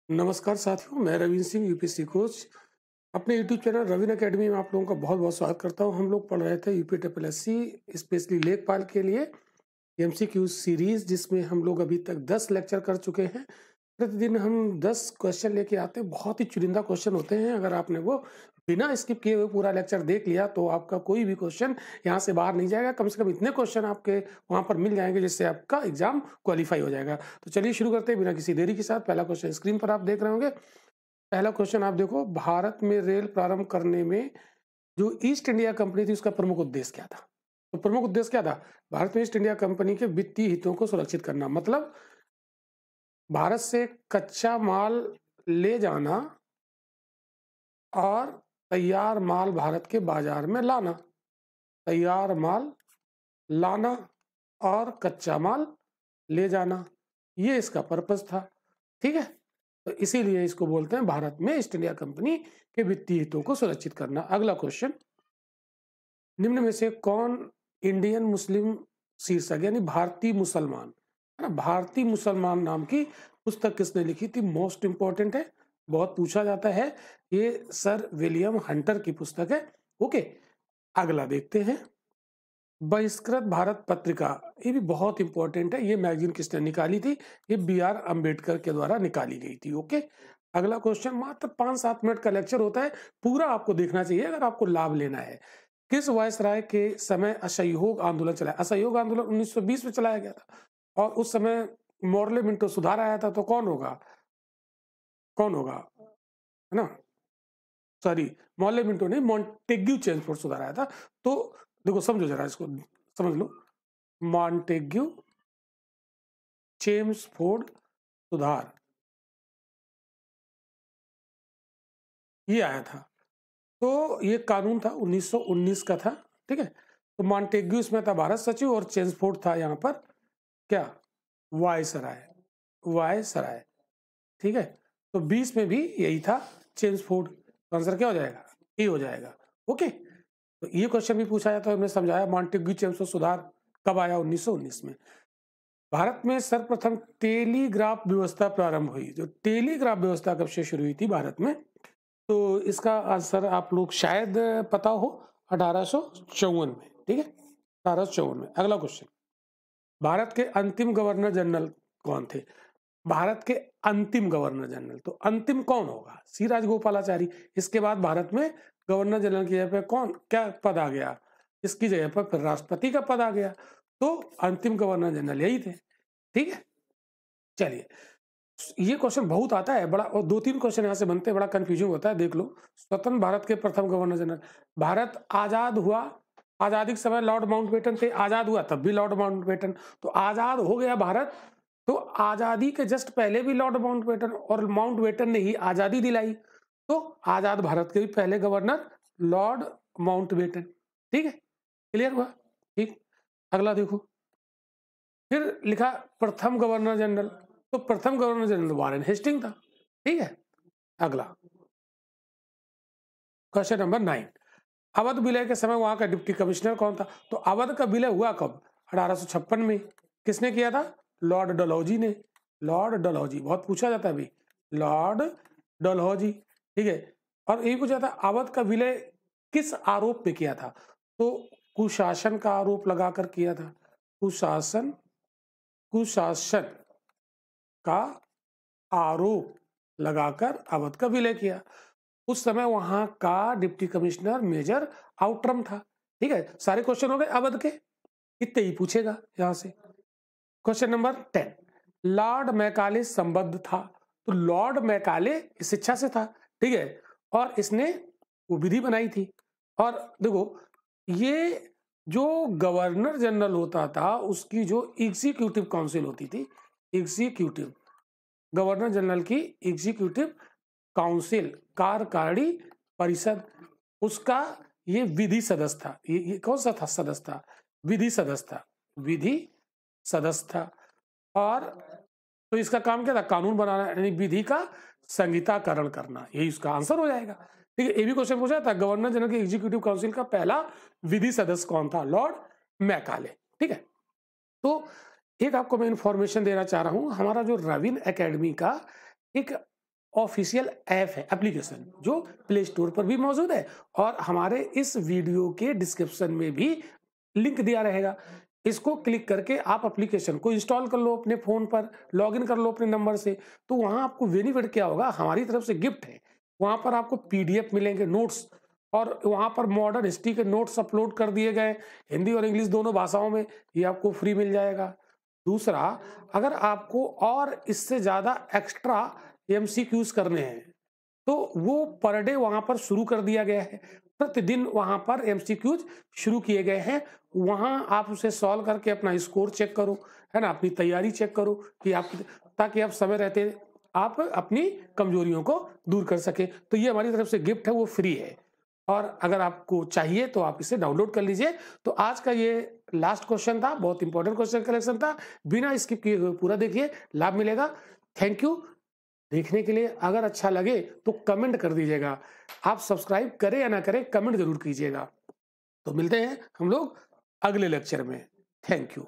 नमस्कार साथियों, मैं रवीन सिंह यूपीएससी कोच अपने यूट्यूब चैनल रवीन एकेडमी में आप लोगों का बहुत बहुत स्वागत करता हूं। हम लोग पढ़ रहे थे यूपी ट्रिपल एससी स्पेशली लेखपाल के लिए एमसीक्यू सीरीज, जिसमें हम लोग अभी तक 10 लेक्चर कर चुके हैं। प्रतिदिन हम 10 क्वेश्चन लेके आते हैं। बहुत ही चुनिंदा क्वेश्चन होते हैं। अगर आपने वो बिना स्किप किए हुए पूरा लेक्चर देख लिया तो आपका कोई भी क्वेश्चन यहाँ से बाहर नहीं जाएगा। कम से कम इतने क्वेश्चन आपके वहाँ पर मिल जाएंगे जिससे आपका एग्जाम क्वालिफाई हो जाएगा। तो चलिए शुरू करते हैं बिना किसी देरी के साथ। पहला क्वेश्चन स्क्रीन पर आप देख रहे होंगे। पहला क्वेश्चन आप देखो, भारत में रेल प्रारंभ करने में जो ईस्ट इंडिया कंपनी थी उसका प्रमुख उद्देश्य क्या था? तो प्रमुख उद्देश्य क्या था? भारत में ईस्ट इंडिया कंपनी के वित्तीय हितों को सुरक्षित करना, मतलब भारत से कच्चा माल ले जाना और तैयार माल भारत के बाजार में लाना। तैयार माल लाना और कच्चा माल ले जाना, ये इसका पर्पस था। ठीक है, तो इसीलिए इसको बोलते हैं भारत में ईस्ट इंडिया कंपनी के वित्तीय हितों को सुरक्षित करना। अगला क्वेश्चन, निम्न में से कौन इंडियन मुस्लिम शीर्षक यानी भारतीय मुसलमान, है ना, भारतीय मुसलमान नाम की पुस्तक किसने लिखी थी? मोस्ट इंपॉर्टेंट है, बहुत पूछा जाता है। ये सर विलियम हंटर की पुस्तक है। ओके, अगला देखते हैं। बहिष्कृत भारत पत्रिका, ये भी बहुत इंपॉर्टेंट है। ये मैगजीन किसने निकाली थी? ये बी.आर. अंबेडकर के द्वारा निकाली गई थी। ओके, अगला क्वेश्चन, मात्र 5-7 मिनट का लेक्चर होता है, पूरा आपको देखना चाहिए अगर आपको लाभ लेना है। किस वायसराय के समय असहयोग आंदोलन चला? असहयोग आंदोलन 1920 में चलाया गया था और उस समय मॉर्ले मिंटो सुधार आया था। तो कौन होगा? कौन होगा, है ना, सॉरी, मॉर्ले मिंटो नहीं, मॉन्टेग्यू चेम्सफोर्ड सुधार आया था। तो देखो, समझो जरा, इसको समझ लो। मॉन्टेग्यू चेम्सफोर्ड सुधार ये आया था। तो ये कानून था 1919 का था। ठीक है, तो मॉन्टेग्यू इसमें था भारत सचिव और चेम्सफोर्ड था यहाँ पर क्या? वायसराय। वायसराय, ठीक है। तो 20 में भी यही था, चेम्सफोर्ड। तो आंसर क्या हो जाएगा? ए हो जाएगा। ओके, तो ये क्वेश्चन भी पूछा जाता है, हमने समझाया। मॉन्टेग्यू चेम्सफोर्ड सुधार कब आया? 1919 में। भारत में सर्वप्रथम टेलीग्राफ व्यवस्था प्रारंभ हुई। जो टेलीग्राफ व्यवस्था कब से शुरू हुई थी भारत में? तो इसका आंसर आप लोग शायद पता हो, 1854 में। ठीक है, 1854 में। अगला क्वेश्चन, भारत के अंतिम गवर्नर जनरल कौन थे? भारत के अंतिम गवर्नर जनरल, तो अंतिम कौन होगा? सी राजगोपालाचारी। इसके बाद भारत में गवर्नर जनरल की जगह पर कौन, क्या पद आ गया? इसकी जगह पर फिर राष्ट्रपति का पद आ गया। तो अंतिम गवर्नर जनरल यही थे। ठीक है, चलिए, ये क्वेश्चन बहुत आता है बड़ा, और 2-3 क्वेश्चन यहाँ से बनते हैं, बड़ा कंफ्यूजिंग होता है। देख लो, स्वतंत्र भारत के प्रथम गवर्नर जनरल। भारत आजाद हुआ, आजादी के समय लॉर्ड माउंटबेटन थे। आजाद हुआ तब भी लॉर्ड माउंटबेटन। तो आजाद हो गया भारत, तो आजादी के जस्ट पहले भी लॉर्ड माउंटबेटन, और माउंटबेटन ने ही आजादी दिलाई। तो आजाद भारत के भी पहले गवर्नर लॉर्ड माउंटबेटन। ठीक है, क्लियर हुआ? ठीक, अगला देखो, फिर लिखा प्रथम गवर्नर जनरल। तो प्रथम गवर्नर जनरल वारेन हेस्टिंग था। ठीक है, अगला क्वेश्चन नंबर 9, अवध विलय के समय वहां का डिप्टी कमिश्नर कौन था? तो अवध का विलय हुआ कब? 1856 में। किसने किया था? लॉर्ड डलहौजी ने। लॉर्ड डलहौजी, बहुत पूछा जाता है भाई, लॉर्ड डलहौजी। ठीक है, और यही पूछा था अवध का विलय किस आरोप पे किया था? तो कुशासन का आरोप लगाकर किया था। कुशासन, कुशासन का आरोप लगाकर अवध का विलय किया। उस समय वहां का डिप्टी कमिश्नर मेजर आउटरम था। ठीक है, सारे क्वेश्चन हो गए अवध के, इतने ही पूछेगा यहां से। क्वेश्चन नंबर 10, लॉर्ड मैकाले संबद्ध था। तो लॉर्ड मैकाले शिक्षा से था। ठीक है, और इसने वो विधि बनाई थी। और देखो, ये जो गवर्नर जनरल होता था उसकी जो एग्जीक्यूटिव काउंसिल होती थी, एग्जीक्यूटिव, गवर्नर जनरल की एग्जीक्यूटिव काउंसिल, कार्यकारी परिषद, उसका ये विधि सदस्य था। ये कौन सा था सदस्य था? विधि सदस्य था। विधि सदस्य था। और तो इसका काम क्या था? कानून बनाना, यानी विधि का संहिताकरण करना। यही उसका आंसर हो जाएगा। ठीक है, ये भी क्वेश्चन पूछा था, गवर्नर जनरल की एग्जीक्यूटिव काउंसिल का पहला विधि सदस्य कौन था? Lord Macaulay. ठीक है, तो एक आपको मैं इंफॉर्मेशन देना चाह रहा हूं, हमारा जो रवीन एकेडमी का एक ऑफिशियल ऐप है, एप्लीकेशन, जो प्ले स्टोर पर भी मौजूद है और हमारे इस वीडियो के डिस्क्रिप्शन में भी लिंक दिया रहेगा। इसको क्लिक करके आप एप्लीकेशन को इंस्टॉल कर लो अपने फ़ोन पर, लॉगिन कर लो अपने नंबर से। तो वहाँ आपको बेनिफिट क्या होगा, हमारी तरफ से गिफ्ट है। वहाँ पर आपको पीडीएफ मिलेंगे, नोट्स, और वहाँ पर मॉडर्न हिस्ट्री के नोट्स अपलोड कर दिए गए, हिंदी और इंग्लिश दोनों भाषाओं में, ये आपको फ्री मिल जाएगा। दूसरा, अगर आपको और इससे ज़्यादा एक्स्ट्रा एमसीक्यूज़ करने हैं, तो वो पर डे वहाँ पर शुरू कर दिया गया है। प्रतिदिन वहाँ पर एमसीक्यूज़ शुरू किए गए हैं। वहाँ आप उसे सॉल्व करके अपना स्कोर चेक करो, है ना? अपनी तैयारी चेक करो कि आप, ताकि आप समय रहते आप अपनी कमजोरियों को दूर कर सकें। तो ये हमारी तरफ से गिफ्ट है, वो फ्री है। और अगर आपको चाहिए तो आप इसे डाउनलोड कर लीजिए। तो आज का ये लास्ट क्वेश्चन था, बहुत इंपॉर्टेंट क्वेश्चन कलेक्शन था। बिना स्किप किए हुए पूरा देखिए, लाभ मिलेगा। थैंक यू देखने के लिए। अगर अच्छा लगे तो कमेंट कर दीजिएगा। आप सब्सक्राइब करें या ना करें, कमेंट जरूर कीजिएगा। तो मिलते हैं हम लोग अगले लेक्चर में। Thank you.